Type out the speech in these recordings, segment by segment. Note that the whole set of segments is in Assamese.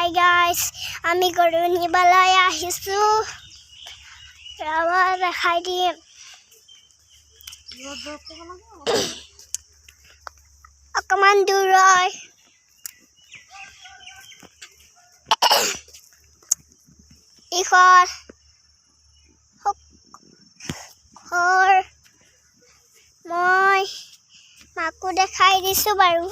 Hi guys, আমি গৰু নিবলৈ আহিছোঁ। দেখাই দিম অকমান দূৰ হয়। মই মাকো দেখাই দিছোঁ বাৰু।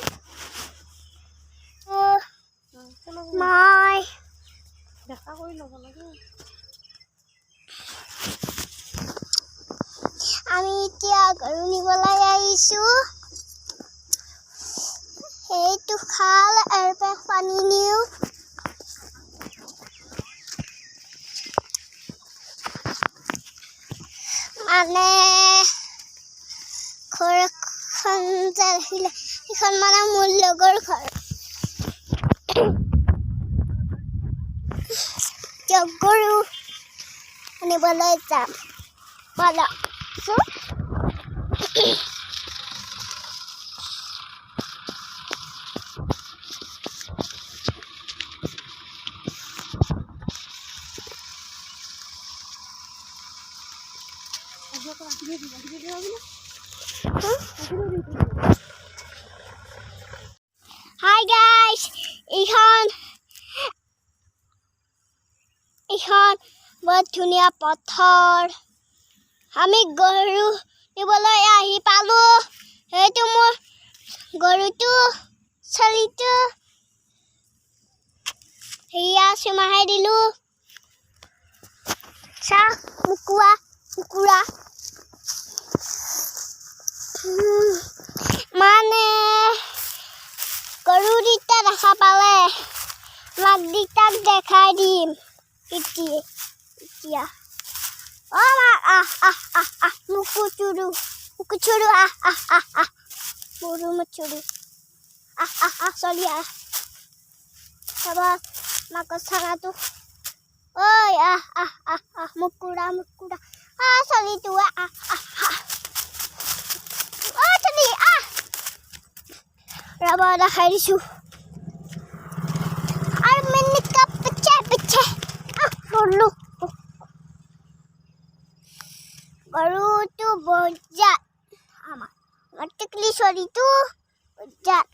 আমি এতিয়া গৰু নিবলৈ আহিছোঁ। সেইটো খাল আৰু পানী নিওঁ। মানে ঘৰ এখন যে আহিলে সেইখন মানে মোৰ লগৰ ঘৰ। গৰু আনিবলৈ যাম। ব'লা Hi guys, এইখন বৰ ধুনীয়া পথৰ। আমি গৰু নিবলৈ আহি পালোঁ। সেইটো মোৰ গৰুটো চলিটো সেয়া চুমাহাই দিলোঁ। চাহ কুকুৰা মানে গৰু দুটা দেখা পালে মাক দুটাক দেখাই দিম এতিয়া। অ মা মুকু চুৰু মোৰো মুচুৰু চলি চাব মাকৰ চাঙাটো। ঐ মুকুৰা চলিটো চলি ৰ'ব দেখাই দিছোঁ। আৰু মিনিকা পিছে বলো গৰুটো বজাত আমাৰ টিকলি চলিটো বজাত।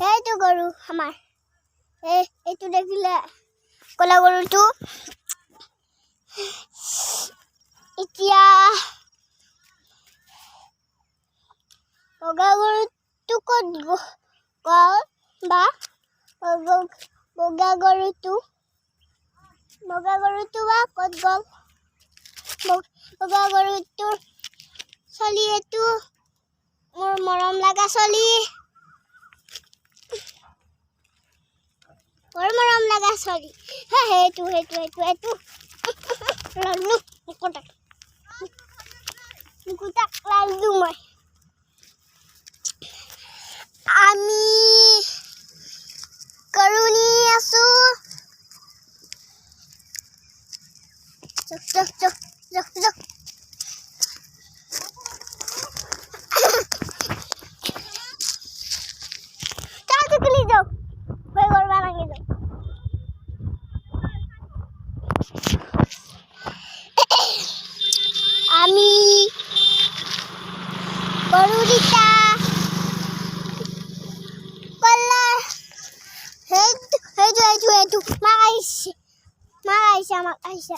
এইটো গৰু আমাৰ এইটো দেখিলে ক'লা গৰুটো। এতিয়া বগা গৰুটো ক'ত গ'ল বা বগা গৰুটো বা ক'ত গ'ল? বগা গৰুটোৰ চলি এইটো মোৰ মৰম লগা চলি। বৰ মৰম লগা চলি। সেইটো লালু মুকুতাক লালু মই। আমি গৰু নি আছোঁ। আমি গৰু দুটা কলাৰ সেইটো মাক আহিছে আমাক আহিছে।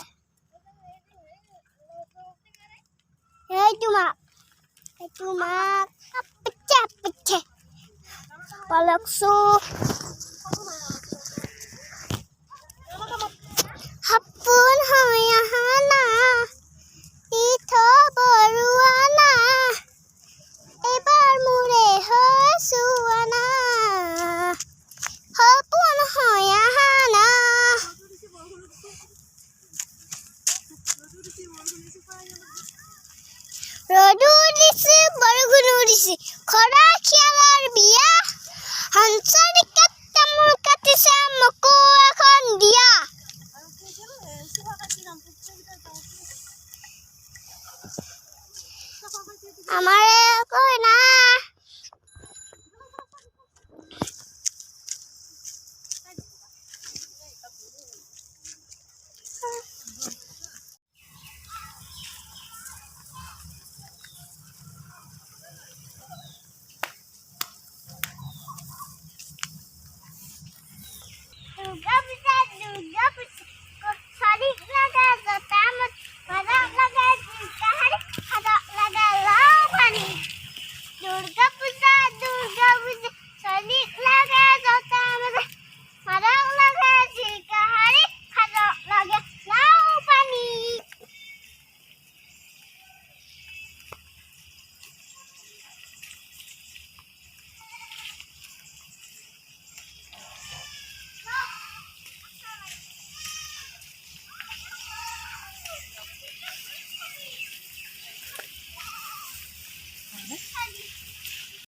সেইটো মাক পিছে পলকছো হাপোন হয় আহানা ইথ বৰুৱানা এবাৰ মোৰে হৈছোৱানা সপোন হয় আহানা। ৰ'দো দিছে বৰষুণো দিছে খৰা খিয়ালৰ বিয়া হাঞ্চৰিকাত তামোল কাটিছে মোকো এখন দিয়া। আমাৰ